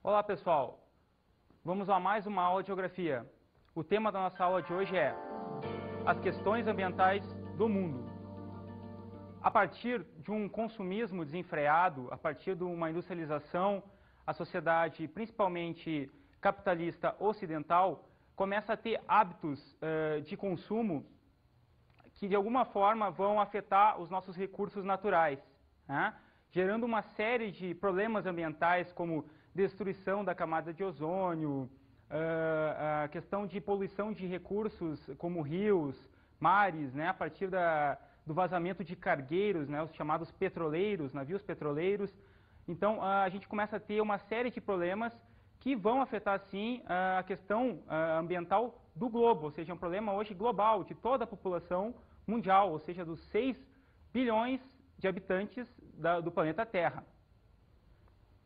Olá pessoal, vamos a mais uma aula de geografia. O tema da nossa aula de hoje é as questões ambientais do mundo. A partir de um consumismo desenfreado, a partir de uma industrialização, a sociedade, principalmente capitalista ocidental, começa a ter hábitos de consumo que de alguma forma vão afetar os nossos recursos naturais, né? Gerando uma série de problemas ambientais como destruição da camada de ozônio, a questão de poluição de recursos como rios, mares, né? A partir do vazamento de cargueiros, né? Os chamados petroleiros, navios petroleiros. Então a gente começa a ter uma série de problemas que vão afetar, sim, a questão ambiental do globo, ou seja, é um problema hoje global, de toda a população mundial, ou seja, dos 6 bilhões de habitantes do planeta Terra.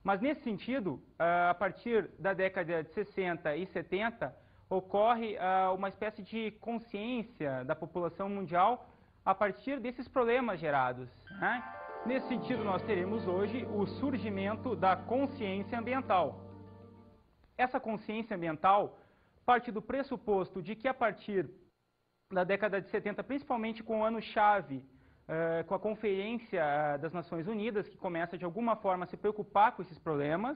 Mas, nesse sentido, a partir da década de 60 e 70, ocorre uma espécie de consciência da população mundial a partir desses problemas gerados, né? Nesse sentido, nós teremos hoje o surgimento da consciência ambiental. Essa consciência ambiental parte do pressuposto de que a partir da década de 70, principalmente com o ano-chave, com a Conferência das Nações Unidas, que começa de alguma forma a se preocupar com esses problemas.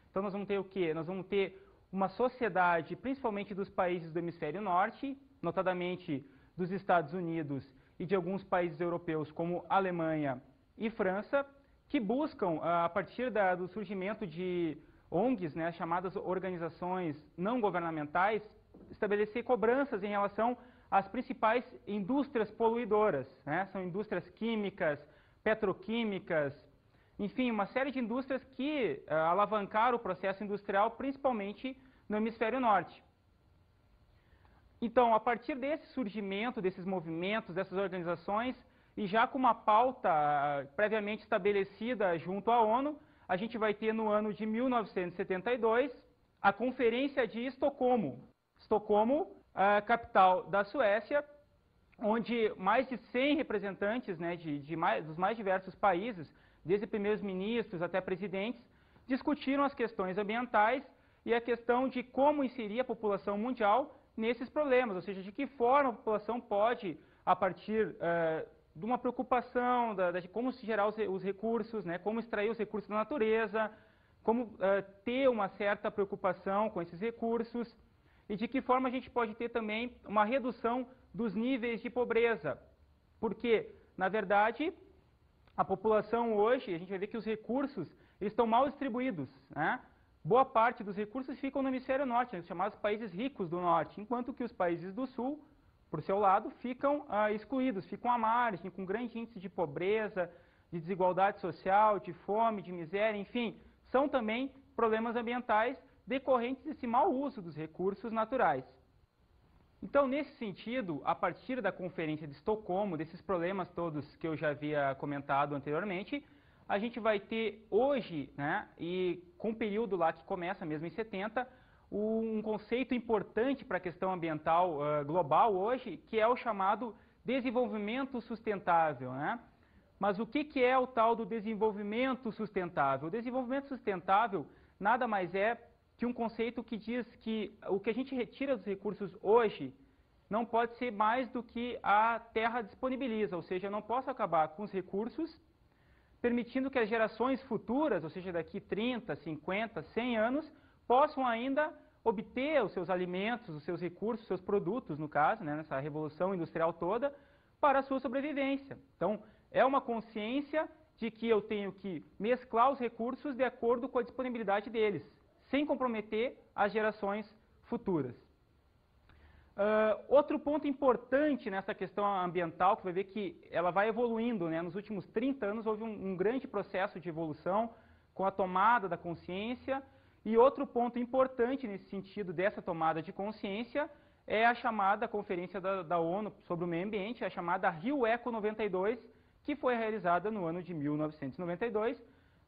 Então nós vamos ter o quê? Nós vamos ter uma sociedade, principalmente dos países do hemisfério norte, notadamente dos Estados Unidos e de alguns países europeus como Alemanha e França, que buscam, a partir do surgimento de ONGs, né, chamadas organizações não governamentais, estabelecer cobranças em relação às principais indústrias poluidoras, né? São indústrias químicas, petroquímicas, enfim, uma série de indústrias que alavancaram o processo industrial, principalmente no hemisfério norte. Então, a partir desse surgimento, desses movimentos, dessas organizações, e já com uma pauta previamente estabelecida junto à ONU, a gente vai ter no ano de 1972 a Conferência de Estocolmo. Estocolmo, a capital da Suécia, onde mais de 100 representantes, né, dos mais diversos países, desde primeiros ministros até presidentes, discutiram as questões ambientais e a questão de como inserir a população mundial nesses problemas, ou seja, de que forma a população pode, a partir de uma preocupação de como se gerar os recursos, né, como extrair os recursos da natureza, como ter uma certa preocupação com esses recursos, e de que forma a gente pode ter também uma redução dos níveis de pobreza. Porque, na verdade, a população hoje, a gente vai ver que os recursos eles estão mal distribuídos, né? Boa parte dos recursos ficam no hemisfério norte, os chamados países ricos do norte, enquanto que os países do sul, por seu lado, ficam excluídos, ficam à margem, com grande índice de pobreza, de desigualdade social, de fome, de miséria, enfim, são também problemas ambientais decorrentes desse mau uso dos recursos naturais. Então, nesse sentido, a partir da Conferência de Estocolmo, desses problemas todos que eu já havia comentado anteriormente, a gente vai ter hoje, né, e com o período lá que começa mesmo em 70, um conceito importante para a questão ambiental global hoje, que é o chamado desenvolvimento sustentável, né? Mas o que é o tal do desenvolvimento sustentável? O desenvolvimento sustentável nada mais é que um conceito que diz que o que a gente retira dos recursos hoje não pode ser mais do que a Terra disponibiliza, ou seja, eu não posso acabar com os recursos, permitindo que as gerações futuras, ou seja, daqui 30, 50, 100 anos, possam ainda obter os seus alimentos, os seus recursos, os seus produtos, no caso, né, nessa revolução industrial toda, para a sua sobrevivência. Então, é uma consciência de que eu tenho que mesclar os recursos de acordo com a disponibilidade deles, sem comprometer as gerações futuras. Outro ponto importante nessa questão ambiental, que vai ver que ela vai evoluindo, né? Nos últimos 30 anos houve um grande processo de evolução com a tomada da consciência, e outro ponto importante nesse sentido dessa tomada de consciência é a chamada Conferência da ONU sobre o Meio Ambiente, a chamada Rio Eco 92, que foi realizada no ano de 1992,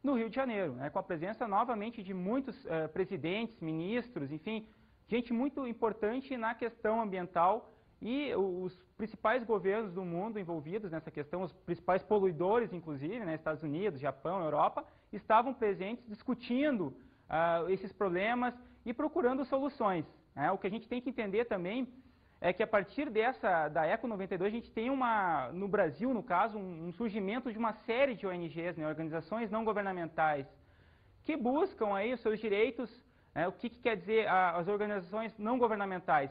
no Rio de Janeiro, né, com a presença novamente de muitos presidentes, ministros, enfim, gente muito importante na questão ambiental, e os principais governos do mundo envolvidos nessa questão, os principais poluidores, inclusive, né, Estados Unidos, Japão, Europa, estavam presentes discutindo esses problemas e procurando soluções, né? O que a gente tem que entender também é que a partir da Eco 92 a gente tem no Brasil, no caso, um surgimento de uma série de ONGs, né, organizações não governamentais, que buscam aí os seus direitos. O que quer dizer as organizações não governamentais?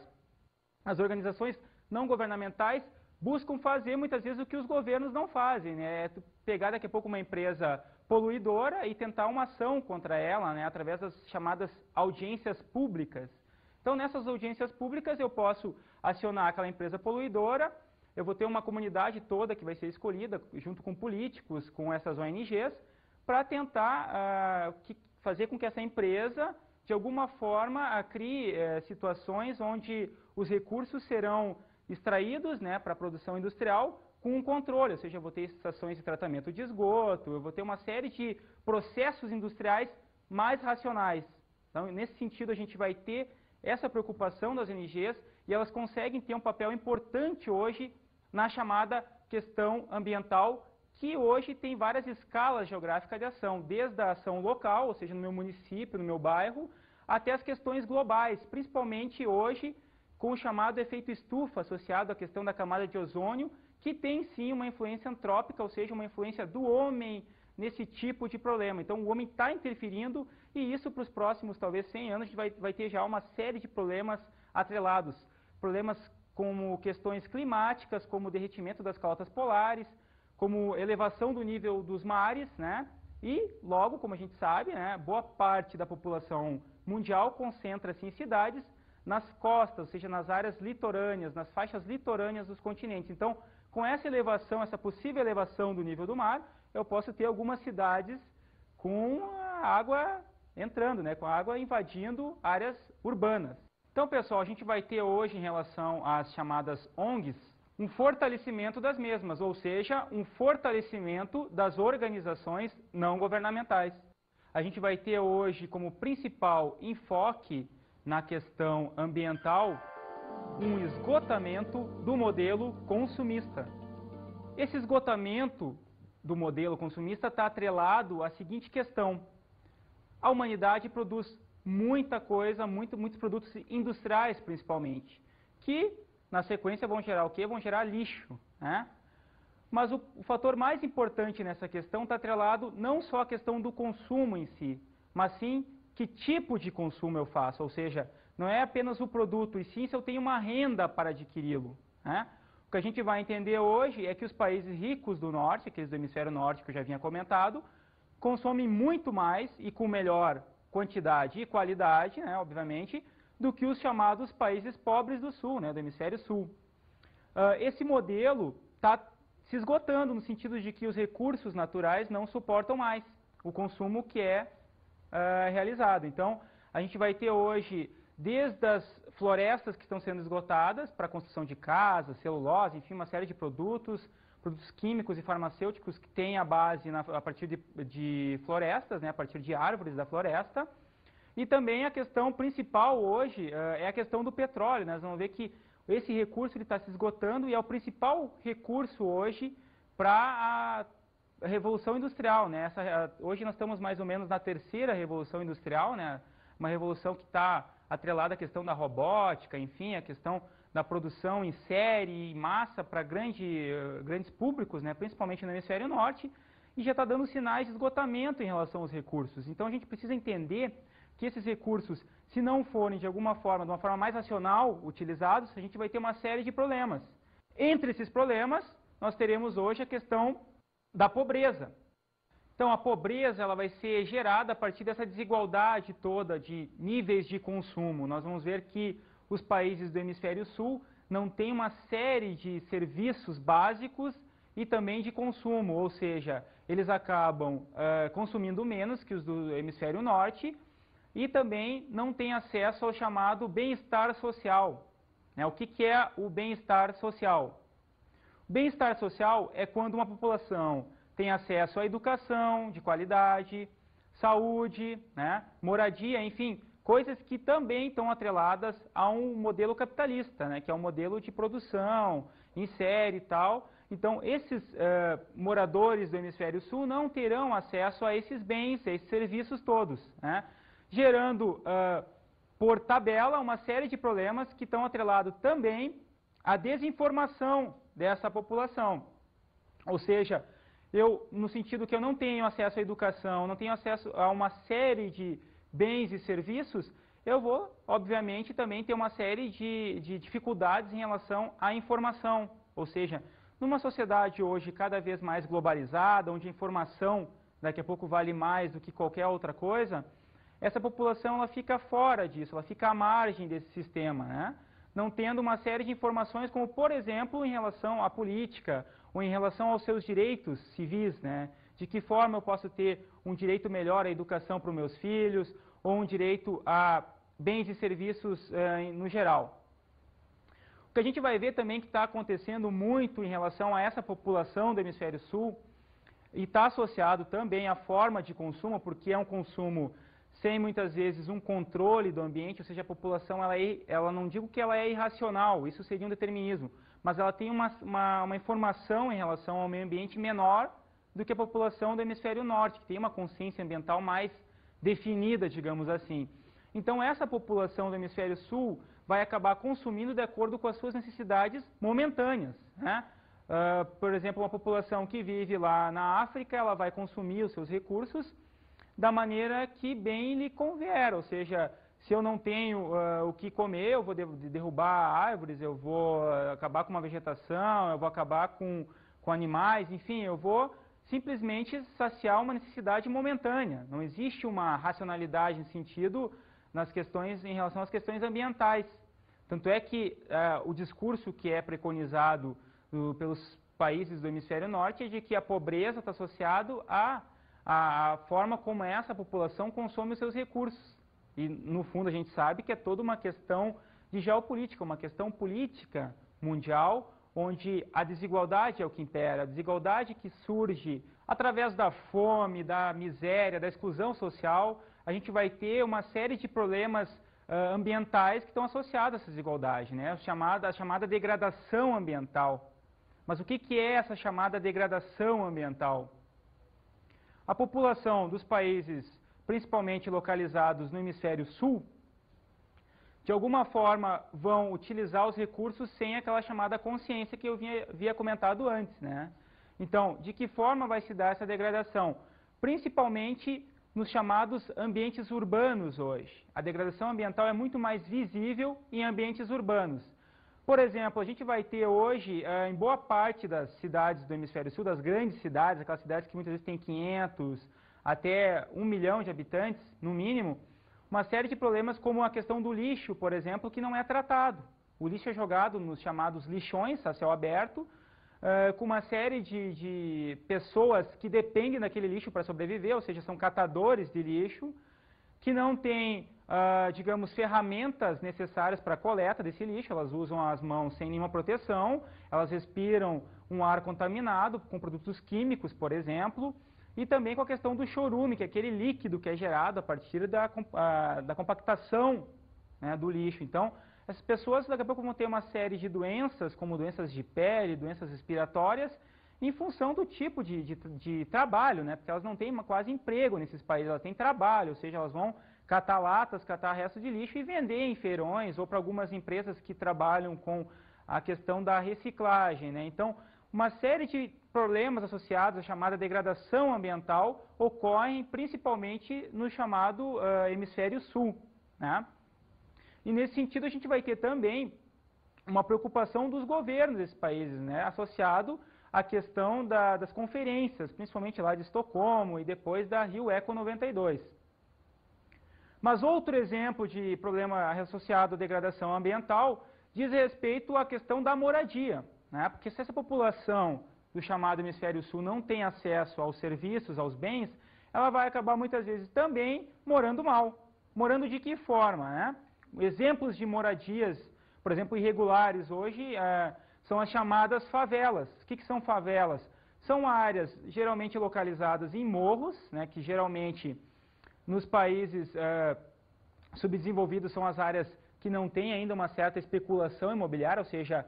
As organizações não governamentais buscam fazer muitas vezes o que os governos não fazem, né? É pegar daqui a pouco uma empresa poluidora e tentar uma ação contra ela, né, através das chamadas audiências públicas. Então, nessas audiências públicas, eu posso acionar aquela empresa poluidora, eu vou ter uma comunidade toda que vai ser escolhida, junto com políticos, com essas ONGs, para tentar fazer com que essa empresa, de alguma forma, crie situações onde os recursos serão extraídos, né, para a produção industrial com um controle, ou seja, eu vou ter estações de tratamento de esgoto, eu vou ter uma série de processos industriais mais racionais. Então, nesse sentido, a gente vai ter essa preocupação das ONGs e elas conseguem ter um papel importante hoje na chamada questão ambiental, que hoje tem várias escalas geográficas de ação, desde a ação local, ou seja, no meu município, no meu bairro, até as questões globais, principalmente hoje com o chamado efeito estufa associado à questão da camada de ozônio, que tem sim uma influência antrópica, ou seja, uma influência do homem nesse tipo de problema. Então, o homem está interferindo e isso para os próximos, talvez, 100 anos, a gente vai ter já uma série de problemas atrelados. Problemas como questões climáticas, como o derretimento das calotas polares, como elevação do nível dos mares, né? E, logo, como a gente sabe, né, boa parte da população mundial concentra-se em cidades, nas costas, ou seja, nas áreas litorâneas, nas faixas litorâneas dos continentes. Então, com essa elevação, essa possível elevação do nível do mar, eu posso ter algumas cidades com a água entrando, né, com a água invadindo áreas urbanas. Então, pessoal, a gente vai ter hoje, em relação às chamadas ONGs, um fortalecimento das mesmas, ou seja, um fortalecimento das organizações não governamentais. A gente vai ter hoje como principal enfoque na questão ambiental um esgotamento do modelo consumista. Esse esgotamento do modelo consumista está atrelado à seguinte questão: a humanidade produz muita coisa, muitos produtos industriais principalmente, que na sequência vão gerar o quê? Vão gerar lixo, né? Mas o fator mais importante nessa questão está atrelado não só à questão do consumo em si, mas sim que tipo de consumo eu faço, ou seja, não é apenas o produto, e sim se eu tenho uma renda para adquiri-lo, né? O que a gente vai entender hoje é que os países ricos do norte, aqueles do hemisfério norte que eu já havia comentado, consomem muito mais e com melhor quantidade e qualidade, né, obviamente, do que os chamados países pobres do sul, né, do hemisfério sul. Esse modelo está se esgotando no sentido de que os recursos naturais não suportam mais o consumo que é realizado. Então, a gente vai ter hoje, desde as florestas que estão sendo esgotadas para a construção de casas, celulose, enfim, uma série de produtos químicos e farmacêuticos que têm a base a partir de florestas, né, a partir de árvores da floresta. E também a questão principal hoje é a questão do petróleo, né? Nós vamos ver que esse recurso está se esgotando e é o principal recurso hoje para a Revolução Industrial, né? Hoje nós estamos mais ou menos na terceira Revolução Industrial, né? Uma revolução que está atrelada à questão da robótica, enfim, a questão da produção em série e massa para grandes públicos, né? Principalmente no hemisfério norte, e já está dando sinais de esgotamento em relação aos recursos. Então a gente precisa entender que esses recursos, se não forem de alguma forma, de uma forma mais racional utilizados, a gente vai ter uma série de problemas. Entre esses problemas, nós teremos hoje a questão da pobreza. Então, a pobreza ela vai ser gerada a partir dessa desigualdade toda de níveis de consumo. Nós vamos ver que os países do hemisfério sul não têm uma série de serviços básicos e também de consumo, ou seja, eles acabam consumindo menos que os do hemisfério norte e também não têm acesso ao chamado bem-estar social. Né? O que é o bem-estar social? Bem-estar social é quando uma população tem acesso à educação de qualidade, saúde, né, moradia, enfim, coisas que também estão atreladas a um modelo capitalista, né, que é um modelo de produção em série e tal. Então, esses moradores do hemisfério sul não terão acesso a esses bens, a esses serviços todos, né? gerando, por tabela, uma série de problemas que estão atrelados também à desinformação dessa população. Ou seja, no sentido que eu não tenho acesso à educação, não tenho acesso a uma série de bens e serviços, eu vou, obviamente, também ter uma série de dificuldades em relação à informação. Ou seja, numa sociedade hoje cada vez mais globalizada, onde a informação daqui a pouco vale mais do que qualquer outra coisa, essa população ela fica fora disso, ela fica à margem desse sistema, né? Não tendo uma série de informações como, por exemplo, em relação à política, ou em relação aos seus direitos civis, né? De que forma eu posso ter um direito melhor à educação para os meus filhos, ou um direito a bens e serviços no geral. O que a gente vai ver também que está acontecendo muito em relação a essa população do Hemisfério Sul, e está associado também à forma de consumo, porque é um consumo sem muitas vezes um controle do ambiente, ou seja, a população, ela não digo que ela é irracional, isso seria um determinismo, mas ela tem uma informação em relação ao meio ambiente menor do que a população do Hemisfério Norte, que tem uma consciência ambiental mais definida, digamos assim. Então, essa população do Hemisfério Sul vai acabar consumindo de acordo com as suas necessidades momentâneas, né? Por exemplo, uma população que vive lá na África, ela vai consumir os seus recursos da maneira que bem lhe convier, ou seja, se eu não tenho o que comer, eu vou derrubar árvores, eu vou acabar com uma vegetação, eu vou acabar com animais, enfim, eu vou simplesmente saciar uma necessidade momentânea. Não existe uma racionalidade em sentido em relação às questões ambientais. Tanto é que o discurso que é preconizado pelos países do Hemisfério Norte é de que a pobreza está associado à forma como essa população consome os seus recursos. E, no fundo, a gente sabe que é toda uma questão de geopolítica, uma questão política mundial, onde a desigualdade é o que impera, a desigualdade que surge através da fome, da miséria, da exclusão social. A gente vai ter uma série de problemas ambientais que estão associados a essa desigualdade, né? A chamada degradação ambiental. Mas o que é essa chamada degradação ambiental? A população dos países, principalmente localizados no Hemisfério Sul, de alguma forma vão utilizar os recursos sem aquela chamada consciência que eu havia comentado antes, né? Então, de que forma vai se dar essa degradação? Principalmente nos chamados ambientes urbanos hoje. A degradação ambiental é muito mais visível em ambientes urbanos. Por exemplo, a gente vai ter hoje, em boa parte das cidades do Hemisfério Sul, das grandes cidades, aquelas cidades que muitas vezes têm 500 até 1 milhão de habitantes, no mínimo, uma série de problemas como a questão do lixo, por exemplo, que não é tratado. O lixo é jogado nos chamados lixões, a céu aberto, com uma série de pessoas que dependem daquele lixo para sobreviver, ou seja, são catadores de lixo, que não têm, digamos, ferramentas necessárias para a coleta desse lixo, elas usam as mãos sem nenhuma proteção, elas respiram um ar contaminado com produtos químicos, por exemplo, e também com a questão do chorume, que é aquele líquido que é gerado a partir da compactação, né, do lixo. Então, essas pessoas daqui a pouco vão ter uma série de doenças, como doenças de pele, doenças respiratórias, em função do tipo de trabalho, né? Porque elas não têm quase emprego nesses países, elas têm trabalho, ou seja, elas vão catar latas, catar resto de lixo e vender em feirões ou para algumas empresas que trabalham com a questão da reciclagem, né? Então, uma série de problemas associados à chamada degradação ambiental ocorrem principalmente no chamado Hemisfério Sul, né? E nesse sentido a gente vai ter também uma preocupação dos governos desses países, né? Associado à questão das conferências, principalmente lá de Estocolmo e depois da Rio Eco 92. Mas outro exemplo de problema associado à degradação ambiental diz respeito à questão da moradia, né? Porque se essa população do chamado Hemisfério Sul não tem acesso aos serviços, aos bens, ela vai acabar muitas vezes também morando mal. Morando de que forma, né? Exemplos de moradias, por exemplo, irregulares hoje são as chamadas favelas. O que são favelas? São áreas geralmente localizadas em morros, né, que geralmente nos países subdesenvolvidos são as áreas que não têm ainda uma certa especulação imobiliária, ou seja,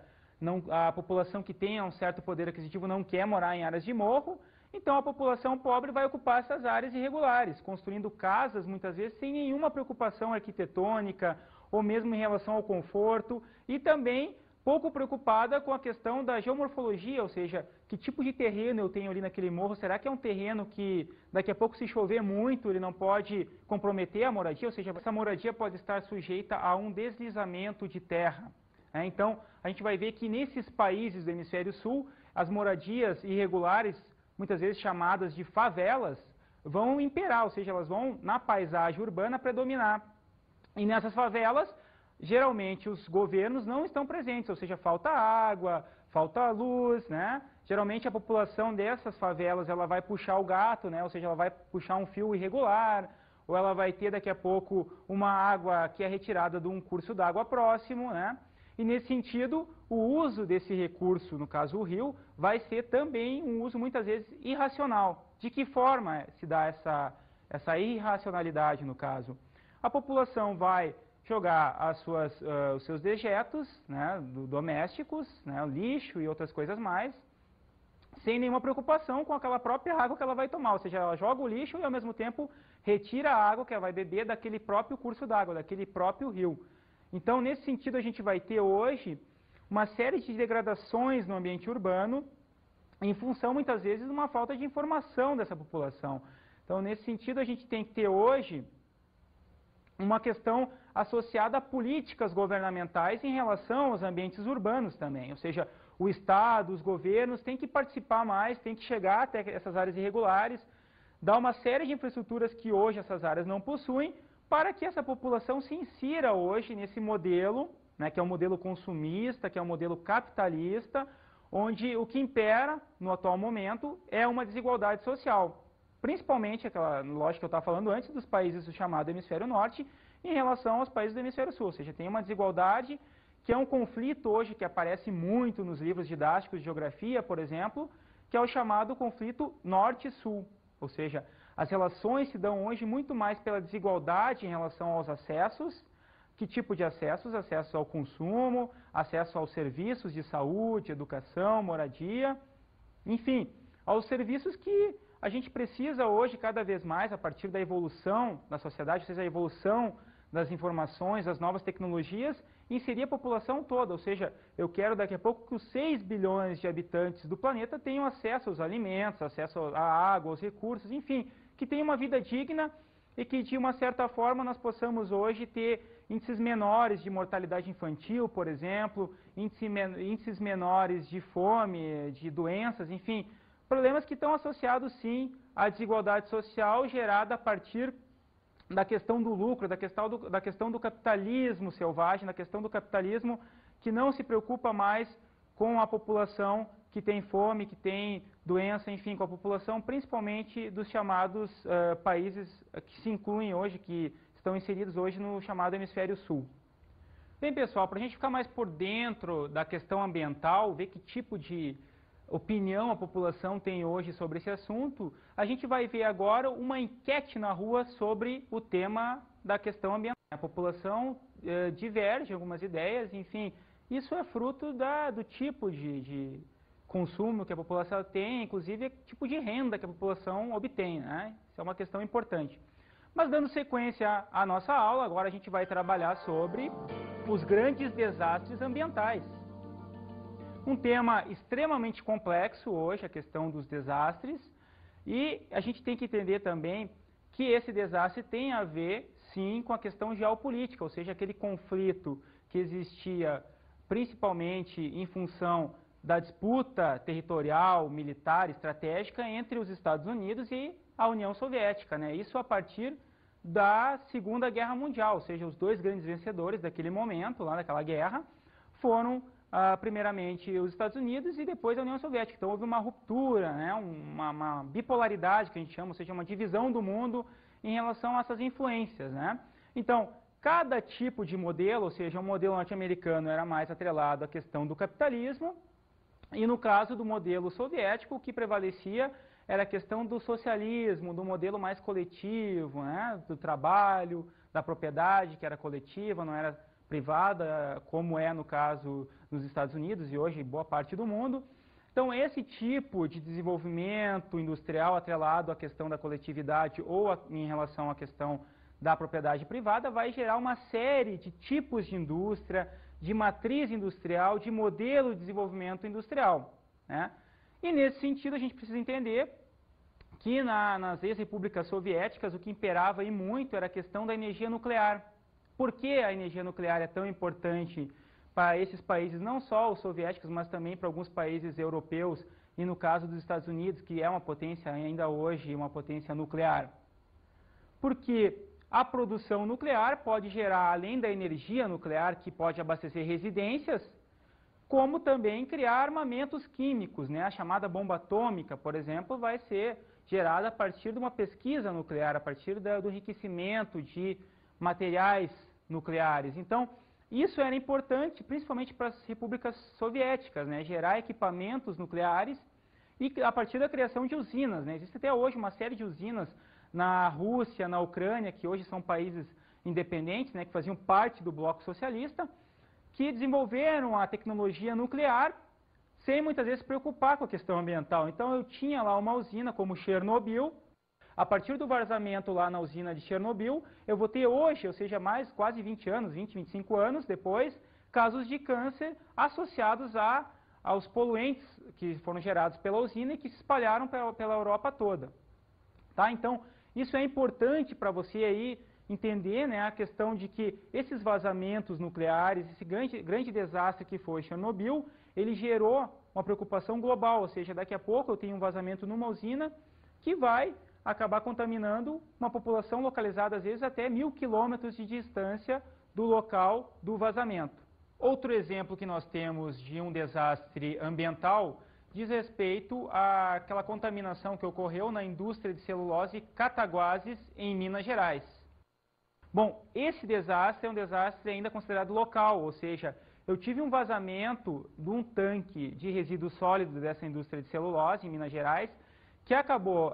a população que tenha um certo poder aquisitivo não quer morar em áreas de morro, Então a população pobre vai ocupar essas áreas irregulares, construindo casas muitas vezes sem nenhuma preocupação arquitetônica ou mesmo em relação ao conforto e também pouco preocupada com a questão da geomorfologia, ou seja, que tipo de terreno eu tenho ali naquele morro, será que é um terreno que daqui a pouco se chover muito ele não pode comprometer a moradia, ou seja, essa moradia pode estar sujeita a um deslizamento de terra. Então a gente vai ver que nesses países do hemisfério sul, as moradias irregulares, muitas vezes chamadas de favelas, vão imperar, ou seja, elas vão na paisagem urbana predominar. E nessas favelas, geralmente os governos não estão presentes, ou seja, falta água, falta luz, né? Geralmente a população dessas favelas, ela vai puxar o gato, né? Ou seja, ela vai puxar um fio irregular, ou ela vai ter daqui a pouco uma água que é retirada de um curso d'água próximo, né? E nesse sentido, o uso desse recurso, no caso o rio, vai ser também um uso muitas vezes irracional. De que forma se dá essa irracionalidade no caso? A população vai jogar os seus dejetos, né, domésticos, né, lixo e outras coisas mais, sem nenhuma preocupação com aquela própria água que ela vai tomar. Ou seja, ela joga o lixo e ao mesmo tempo retira a água que ela vai beber daquele próprio curso d'água, daquele próprio rio. Então, nesse sentido, a gente vai ter hoje uma série de degradações no ambiente urbano em função, muitas vezes, de uma falta de informação dessa população. Então, nesse sentido, a gente tem que ter hoje uma questão associada a políticas governamentais em relação aos ambientes urbanos também. Ou seja, o Estado, os governos têm que participar mais, têm que chegar até essas áreas irregulares, dar uma série de infraestruturas que hoje essas áreas não possuem, para que essa população se insira hoje nesse modelo, né, que é um modelo consumista, que é um modelo capitalista, onde o que impera no atual momento é uma desigualdade social. Principalmente, aquela lógica que eu estava falando antes, dos países do chamado hemisfério norte, em relação aos países do hemisfério sul. Ou seja, tem uma desigualdade que é um conflito hoje que aparece muito nos livros didáticos de geografia, por exemplo, que é o chamado conflito norte-sul. Ou seja, as relações se dão hoje muito mais pela desigualdade em relação aos acessos. Que tipo de acessos? Acesso ao consumo, acesso aos serviços de saúde, educação, moradia, enfim, aos serviços que a gente precisa hoje cada vez mais, a partir da evolução da sociedade, ou seja, a evolução das informações, das novas tecnologias, inserir a população toda. Ou seja, eu quero daqui a pouco que os 6 bilhões de habitantes do planeta tenham acesso aos alimentos, acesso à água, aos recursos, enfim, que tenham uma vida digna e que, de uma certa forma, nós possamos hoje ter índices menores de mortalidade infantil, por exemplo, índices menores de fome, de doenças, enfim, problemas que estão associados, sim, à desigualdade social gerada a partir da questão do lucro, da questão do capitalismo selvagem, da questão do capitalismo que não se preocupa mais com a população que tem fome, que tem doença, enfim, com a população principalmente dos chamados países que se incluem hoje, que estão inseridos hoje no chamado hemisfério sul. Bem, pessoal, para a gente ficar mais por dentro da questão ambiental, ver que tipo de opinião a população tem hoje sobre esse assunto, a gente vai ver agora uma enquete na rua sobre o tema da questão ambiental. A população diverge em algumas ideias, enfim, isso é fruto do tipo de consumo que a população tem, inclusive tipo de renda que a população obtém, né? Isso é uma questão importante. Mas dando sequência à nossa aula, agora a gente vai trabalhar sobre os grandes desastres ambientais. Um tema extremamente complexo hoje, a questão dos desastres, e a gente tem que entender também que esse desastre tem a ver, sim, com a questão geopolítica, ou seja, aquele conflito que existia principalmente em função da disputa territorial, militar, estratégica entre os Estados Unidos e a União Soviética, né? Isso a partir da Segunda Guerra Mundial, ou seja, os dois grandes vencedores daquele momento, lá daquela guerra, foram primeiramente os Estados Unidos e depois a União Soviética. Então houve uma ruptura, né? uma bipolaridade que a gente chama, ou seja, uma divisão do mundo em relação a essas influências, né? Então, cada tipo de modelo, ou seja, o modelo norte-americano era mais atrelado à questão do capitalismo, e no caso do modelo soviético, o que prevalecia era a questão do socialismo, do modelo mais coletivo, né? Do trabalho, da propriedade, que era coletiva, não era privada, como é no caso nos Estados Unidos e hoje em boa parte do mundo. Então, esse tipo de desenvolvimento industrial atrelado à questão da coletividade ou em relação à questão da propriedade privada vai gerar uma série de tipos de indústria, de matriz industrial, de modelo de desenvolvimento industrial, né? E nesse sentido a gente precisa entender que nas ex-repúblicas soviéticas o que imperava aí muito era a questão da energia nuclear. Por que a energia nuclear é tão importante para esses países, não só os soviéticos, mas também para alguns países europeus, e no caso dos Estados Unidos, que é uma potência ainda hoje, uma potência nuclear? Porque a produção nuclear pode gerar, além da energia nuclear, que pode abastecer residências, como também criar armamentos químicos, né? A chamada bomba atômica, por exemplo, vai ser gerada a partir de uma pesquisa nuclear, a partir do enriquecimento de materiais nucleares. Então, isso era importante, principalmente para as repúblicas soviéticas, né? Gerar equipamentos nucleares e a partir da criação de usinas, né? Existe até hoje uma série de usinas na Rússia, na Ucrânia, que hoje são países independentes, né? Que faziam parte do bloco socialista, que desenvolveram a tecnologia nuclear sem muitas vezes se preocupar com a questão ambiental. Então eu tinha lá uma usina como Chernobyl. A partir do vazamento lá na usina de Chernobyl, eu vou ter hoje, ou seja, mais quase 20 anos, 20, 25 anos depois, casos de câncer associados aos poluentes que foram gerados pela usina e que se espalharam pela Europa toda. Tá? Então, isso é importante para você aí entender, né, a questão de que esses vazamentos nucleares, esse grande desastre que foi Chernobyl, ele gerou uma preocupação global, ou seja, daqui a pouco eu tenho um vazamento numa usina que vai acabar contaminando uma população localizada, às vezes, até 1000 quilômetros de distância do local do vazamento. Outro exemplo que nós temos de um desastre ambiental diz respeito àquela contaminação que ocorreu na indústria de celulose Cataguases, em Minas Gerais. Bom, esse desastre é um desastre ainda considerado local, ou seja, eu tive um vazamento de um tanque de resíduos sólidos dessa indústria de celulose, em Minas Gerais, que acabou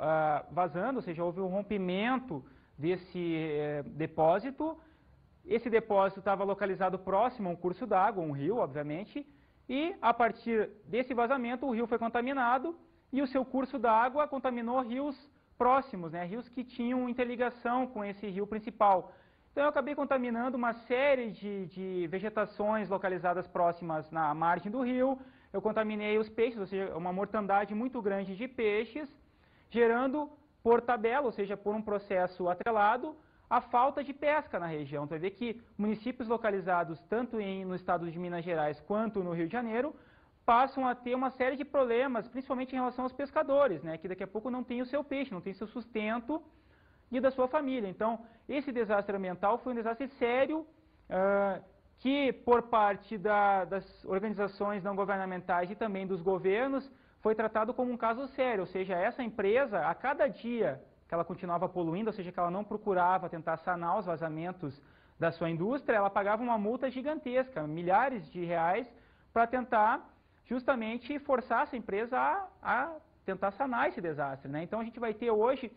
vazando, ou seja, houve um rompimento desse depósito. Esse depósito estava localizado próximo a um curso d'água, um rio, obviamente, e a partir desse vazamento o rio foi contaminado e o seu curso d'água contaminou rios próximos, né, rios que tinham interligação com esse rio principal. Então eu acabei contaminando uma série de vegetações localizadas próximas na margem do rio, eu contaminei os peixes, ou seja, uma mortandade muito grande de peixes, gerando por tabela, ou seja, por um processo atrelado, a falta de pesca na região. Então, você vê que municípios localizados tanto no estado de Minas Gerais quanto no Rio de Janeiro passam a ter uma série de problemas, principalmente em relação aos pescadores, né, que daqui a pouco não tem o seu peixe, não tem seu sustento e da sua família. Então, esse desastre ambiental foi um desastre sério, que por parte das organizações não governamentais e também dos governos foi tratado como um caso sério, ou seja, essa empresa, a cada dia que ela continuava poluindo, ou seja, que ela não procurava tentar sanar os vazamentos da sua indústria, ela pagava uma multa gigantesca, milhares de reais, para tentar justamente forçar essa empresa a tentar sanar esse desastre, né? Então a gente vai ter hoje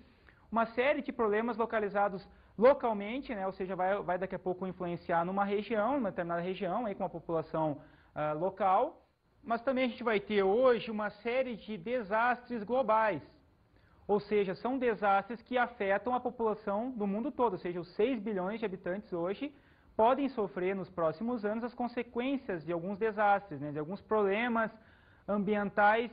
uma série de problemas localizados localmente, né? Ou seja, vai daqui a pouco influenciar numa região, numa determinada região, aí com a população local, mas também a gente vai ter hoje uma série de desastres globais, ou seja, são desastres que afetam a população do mundo todo, ou seja, os 6 bilhões de habitantes hoje podem sofrer nos próximos anos as consequências de alguns desastres, né? De alguns problemas ambientais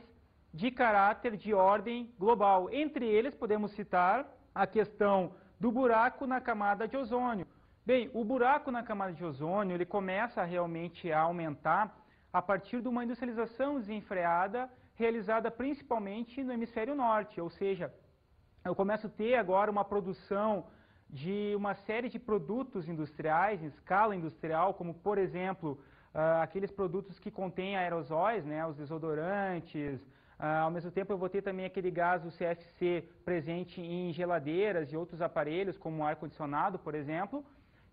de caráter de ordem global. Entre eles podemos citar a questão do buraco na camada de ozônio. Bem, o buraco na camada de ozônio ele começa realmente a aumentar a partir de uma industrialização desenfreada realizada principalmente no hemisfério norte, ou seja, eu começo a ter agora uma produção de uma série de produtos industriais, em escala industrial, como por exemplo, aqueles produtos que contêm aerosóis, né, os desodorantes, ao mesmo tempo eu vou ter também aquele gás, o CFC, presente em geladeiras e outros aparelhos, como o ar-condicionado, por exemplo,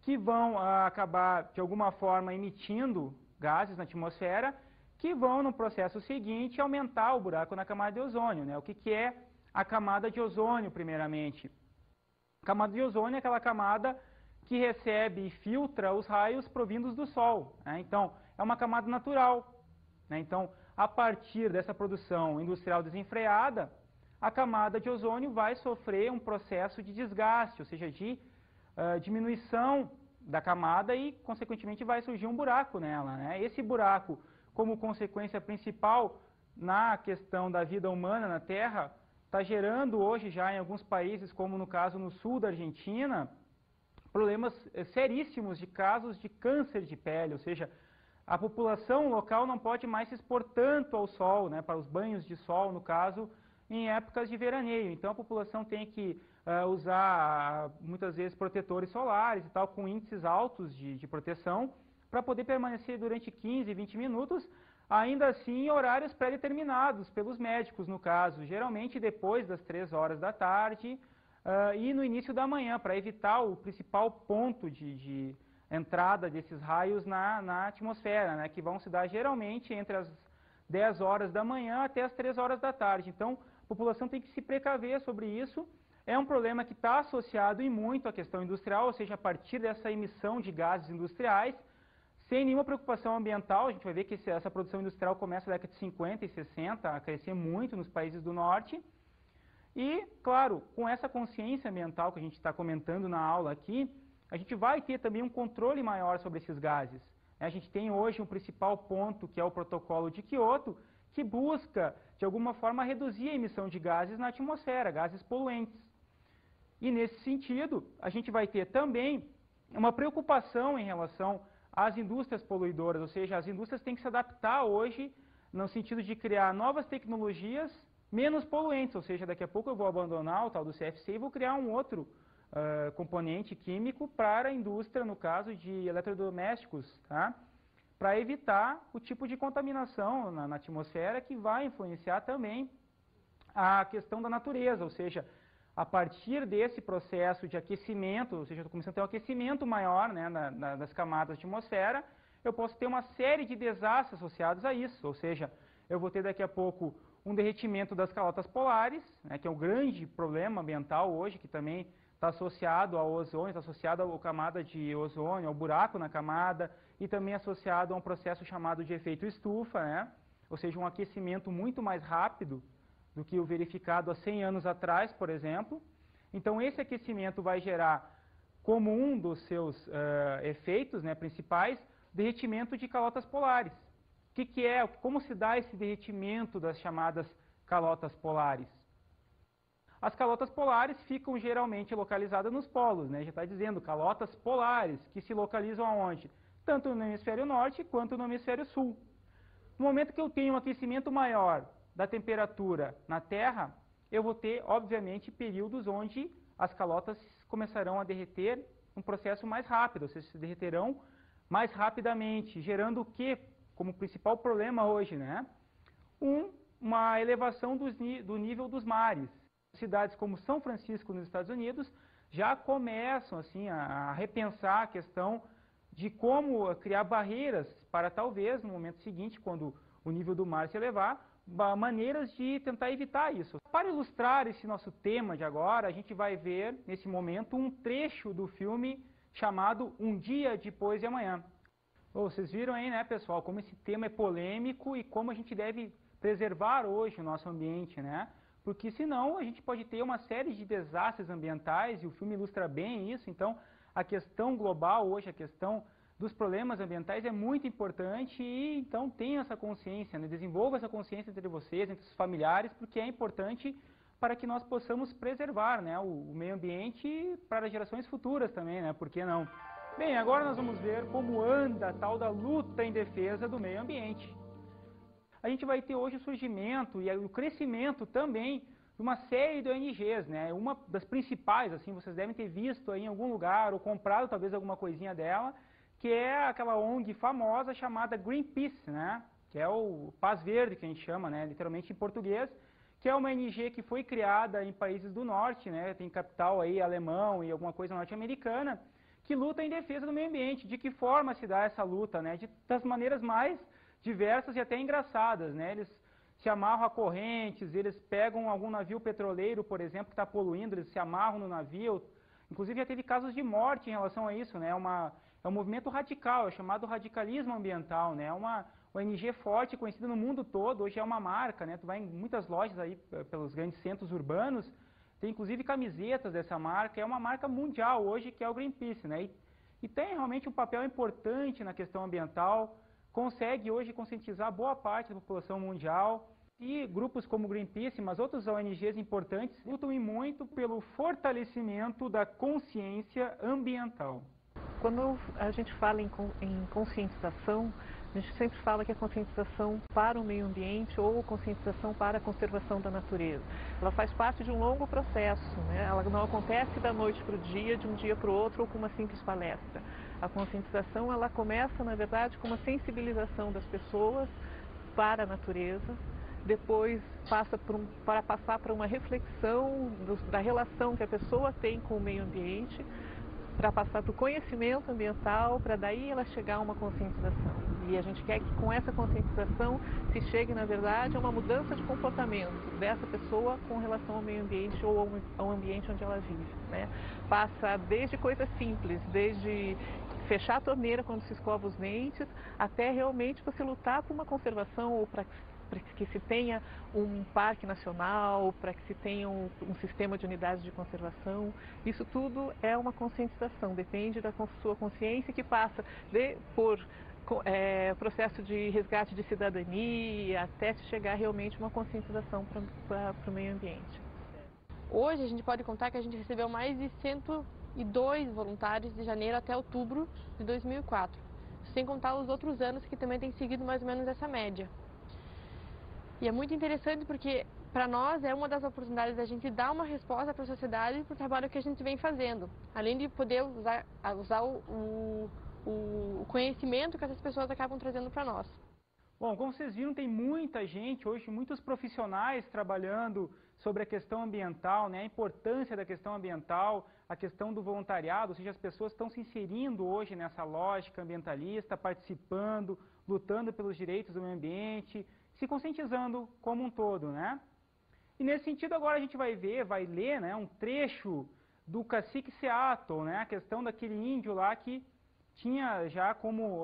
que vão acabar, de alguma forma, emitindo gases na atmosfera, que vão, no processo seguinte, aumentar o buraco na camada de ozônio, né? O que é a camada de ozônio, primeiramente? A camada de ozônio é aquela camada que recebe e filtra os raios provindos do Sol, né? Então, é uma camada natural, né? Então, a partir dessa produção industrial desenfreada, a camada de ozônio vai sofrer um processo de desgaste, ou seja, de diminuição da camada e, consequentemente, vai surgir um buraco nela, né? Esse buraco, como consequência principal na questão da vida humana na Terra, está gerando hoje já em alguns países, como no caso no sul da Argentina, problemas seríssimos de casos de câncer de pele, ou seja, a população local não pode mais se expor tanto ao sol, né, para os banhos de sol, no caso, em épocas de veraneio. Então a população tem que usar muitas vezes protetores solares e tal, com índices altos de proteção, para poder permanecer durante 15, 20 minutos, ainda assim em horários pré-determinados pelos médicos, no caso, geralmente depois das 3 horas da tarde e no início da manhã, para evitar o principal ponto de entrada desses raios na atmosfera, né, que vão se dar geralmente entre as 10 horas da manhã até as 3 horas da tarde. Então, a população tem que se precaver sobre isso. É um problema que está associado e muito à questão industrial, ou seja, a partir dessa emissão de gases industriais, sem nenhuma preocupação ambiental. A gente vai ver que essa produção industrial começa na década de 50 e 60 a crescer muito nos países do norte. E, claro, com essa consciência ambiental que a gente está comentando na aula aqui, a gente vai ter também um controle maior sobre esses gases. A gente tem hoje um principal ponto, que é o Protocolo de Kyoto, que busca, de alguma forma, reduzir a emissão de gases na atmosfera, gases poluentes. E, nesse sentido, a gente vai ter também uma preocupação em relação às indústrias poluidoras, ou seja, as indústrias têm que se adaptar hoje no sentido de criar novas tecnologias menos poluentes, ou seja, daqui a pouco eu vou abandonar o tal do CFC e vou criar um outro componente químico para a indústria, no caso de eletrodomésticos, tá? Para evitar o tipo de contaminação na atmosfera que vai influenciar também a questão da natureza, ou seja, a partir desse processo de aquecimento, ou seja, estou começando a ter um aquecimento maior, né, das camadas da atmosfera, eu posso ter uma série de desastres associados a isso, ou seja, eu vou ter daqui a pouco um derretimento das calotas polares, né, que é um grande problema ambiental hoje, que também está associado ao ozônio, está associado à camada de ozônio, ao buraco na camada, e também associado a um processo chamado de efeito estufa, né? Ou seja, um aquecimento muito mais rápido do que o verificado há 100 anos atrás, por exemplo. Então, esse aquecimento vai gerar, como um dos seus efeitos, né, principais, derretimento de calotas polares. Como se dá esse derretimento das chamadas calotas polares? As calotas polares ficam geralmente localizadas nos polos, né? Já está dizendo, calotas polares, que se localizam aonde? Tanto no hemisfério norte quanto no hemisfério sul. No momento que eu tenho um aquecimento maior da temperatura na Terra, eu vou ter, obviamente, períodos onde as calotas começarão a derreter um processo mais rápido, ou seja, se derreterão mais rapidamente, gerando o quê? Como principal problema hoje, né? Uma elevação do nível dos mares. Cidades como São Francisco, nos Estados Unidos, já começam assim, a repensar a questão de como criar barreiras para talvez, no momento seguinte, quando o nível do mar se elevar, maneiras de tentar evitar isso. Para ilustrar esse nosso tema de agora, a gente vai ver, nesse momento, um trecho do filme chamado Um Dia Depois de Amanhã. Vocês viram aí, né, pessoal, como esse tema é polêmico e como a gente deve preservar hoje o nosso ambiente, né? Porque senão a gente pode ter uma série de desastres ambientais, e o filme ilustra bem isso. Então, a questão global hoje, a questão dos problemas ambientais é muito importante, e então tenham essa consciência, né? Desenvolva essa consciência entre vocês, entre os familiares, porque é importante para que nós possamos preservar, né, o meio ambiente para gerações futuras também, né? Por que não? Bem, agora nós vamos ver como anda a tal da luta em defesa do meio ambiente. A gente vai ter hoje o surgimento e o crescimento também de uma série de ONGs, né? Uma das principais, assim, vocês devem ter visto aí em algum lugar ou comprado talvez alguma coisinha dela, que é aquela ONG famosa chamada Greenpeace, né? Que é o Paz Verde, que a gente chama, né? Literalmente em português, que é uma ONG que foi criada em países do norte, né? Tem capital aí alemão e alguma coisa norte-americana, que luta em defesa do meio ambiente. De que forma se dá essa luta, né? Das maneiras mais diversas e até engraçadas, né? Eles se amarram a correntes, eles pegam algum navio petroleiro, por exemplo, que está poluindo, eles se amarram no navio, Inclusive já teve casos de morte em relação a isso, né? É um movimento radical, é chamado radicalismo ambiental, né? É uma ONG forte, conhecida no mundo todo, hoje é uma marca, né? Tu vai em muitas lojas aí pelos grandes centros urbanos, tem inclusive camisetas dessa marca, é uma marca mundial hoje que é o Greenpeace, né? E tem realmente um papel importante na questão ambiental, consegue hoje conscientizar boa parte da população mundial, e grupos como o Greenpeace, mas outras ONGs importantes, lutam muito pelo fortalecimento da consciência ambiental. Quando a gente fala em conscientização, a gente sempre fala que é conscientização para o meio ambiente ou conscientização para a conservação da natureza. Ela faz parte de um longo processo, né? Ela não acontece da noite para o dia, de um dia para o outro ou com uma simples palestra. A conscientização, ela começa, na verdade, com uma sensibilização das pessoas para a natureza, depois passa para passar para uma reflexão da relação que a pessoa tem com o meio ambiente, para passar para o conhecimento ambiental, para daí ela chegar a uma conscientização. E a gente quer que com essa conscientização se chegue, na verdade, a uma mudança de comportamento dessa pessoa com relação ao meio ambiente ou ao ambiente onde ela vive, né? Passa desde coisas simples, desde fechar a torneira quando se escova os dentes, até realmente você lutar por uma conservação ou para que se tenha um parque nacional, para que se tenha um sistema de unidades de conservação. Isso tudo é uma conscientização, depende da sua consciência, que passa por processo de resgate de cidadania, até chegar realmente a uma conscientização para o meio ambiente. Hoje a gente pode contar que a gente recebeu mais de 102 voluntários de janeiro até outubro de 2004, sem contar os outros anos que também tem seguido mais ou menos essa média. E é muito interessante porque, para nós, é uma das oportunidades da gente dar uma resposta para a sociedade para o trabalho que a gente vem fazendo. Além de poder usar o conhecimento que essas pessoas acabam trazendo para nós. Bom, como vocês viram, tem muita gente hoje, muitos profissionais trabalhando sobre a questão ambiental, né, a importância da questão ambiental, a questão do voluntariado, ou seja, as pessoas estão se inserindo hoje nessa lógica ambientalista, participando, lutando pelos direitos do meio ambiente, se conscientizando como um todo, né? E nesse sentido agora a gente vai ler, né, um trecho do cacique Seattle, né, a questão daquele índio lá que tinha já como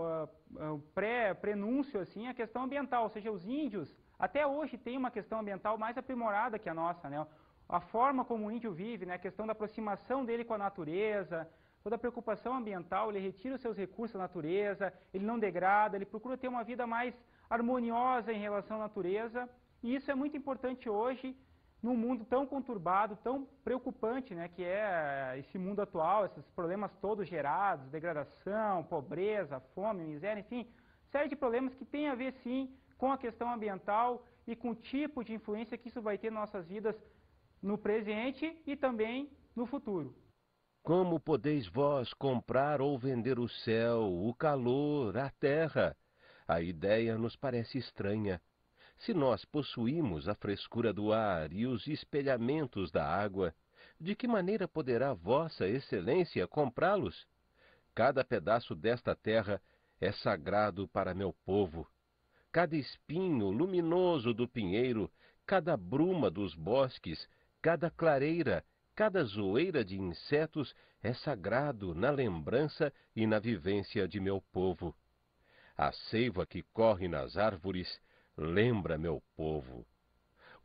prenúncio assim, a questão ambiental, ou seja, os índios até hoje têm uma questão ambiental mais aprimorada que a nossa, né? A forma como o índio vive, né, a questão da aproximação dele com a natureza, toda a preocupação ambiental, ele retira os seus recursos da natureza, ele não degrada, ele procura ter uma vida mais harmoniosa em relação à natureza, e isso é muito importante hoje, num mundo tão conturbado, tão preocupante, né, que é esse mundo atual, esses problemas todos gerados, degradação, pobreza, fome, miséria, enfim, série de problemas que tem a ver, sim, com a questão ambiental e com o tipo de influência que isso vai ter nas nossas vidas no presente e também no futuro. Como podeis vós comprar ou vender o céu, o calor, a terra? A ideia nos parece estranha. Se nós possuímos a frescura do ar e os espelhamentos da água, de que maneira poderá vossa excelência comprá-los? Cada pedaço desta terra é sagrado para meu povo. Cada espinho luminoso do pinheiro, cada bruma dos bosques, cada clareira, cada zoeira de insetos é sagrado na lembrança e na vivência de meu povo. A seiva que corre nas árvores lembra meu povo.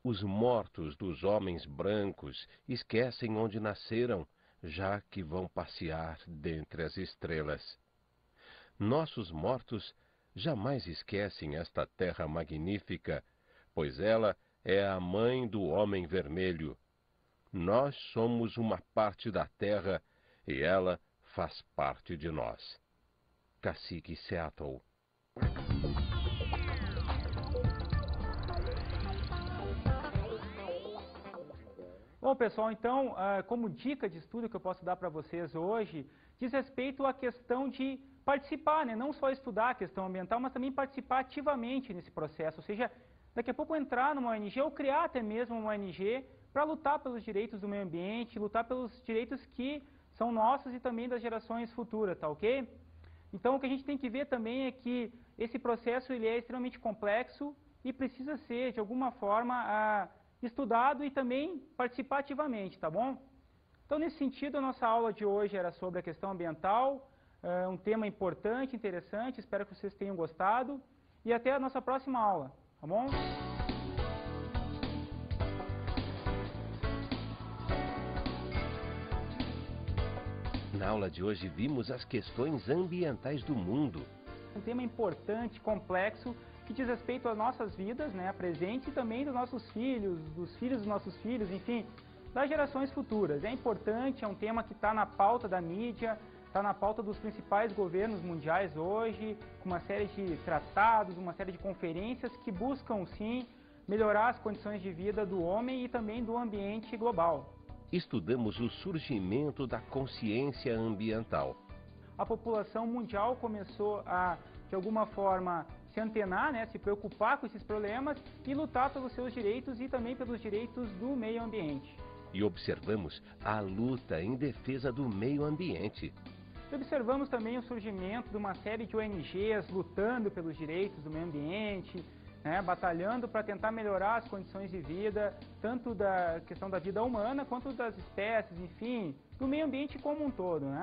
Os mortos dos homens brancos esquecem onde nasceram, já que vão passear dentre as estrelas. Nossos mortos jamais esquecem esta terra magnífica, pois ela é a mãe do homem vermelho. Nós somos uma parte da terra e ela faz parte de nós. Cacique Seattle. Bom, pessoal, então, como dica de estudo que eu posso dar para vocês hoje, diz respeito à questão de participar, né? Não só estudar a questão ambiental, mas também participar ativamente nesse processo, ou seja, daqui a pouco entrar numa ONG ou criar até mesmo uma ONG para lutar pelos direitos do meio ambiente, lutar pelos direitos que são nossos e também das gerações futuras, tá ok? Então, o que a gente tem que ver também é que esse processo ele é extremamente complexo e precisa ser, de alguma forma, estudado e também participar ativamente, tá bom? Então, nesse sentido, a nossa aula de hoje era sobre a questão ambiental, um tema importante, interessante, espero que vocês tenham gostado, e até a nossa próxima aula, tá bom? Na aula de hoje vimos as questões ambientais do mundo. Um tema importante, complexo, que diz respeito às nossas vidas, né, presente, e também dos nossos filhos, dos filhos dos nossos filhos, enfim, das gerações futuras. É importante, é um tema que está na pauta da mídia, está na pauta dos principais governos mundiais hoje, com uma série de tratados, uma série de conferências que buscam, sim, melhorar as condições de vida do homem e também do ambiente global. Estudamos o surgimento da consciência ambiental. A população mundial começou a, de alguma forma, se antenar, né, se preocupar com esses problemas e lutar pelos seus direitos e também pelos direitos do meio ambiente. E observamos a luta em defesa do meio ambiente. Observamos também o surgimento de uma série de ONGs lutando pelos direitos do meio ambiente, né, batalhando para tentar melhorar as condições de vida, tanto da questão da vida humana quanto das espécies, enfim, do meio ambiente como um todo, né?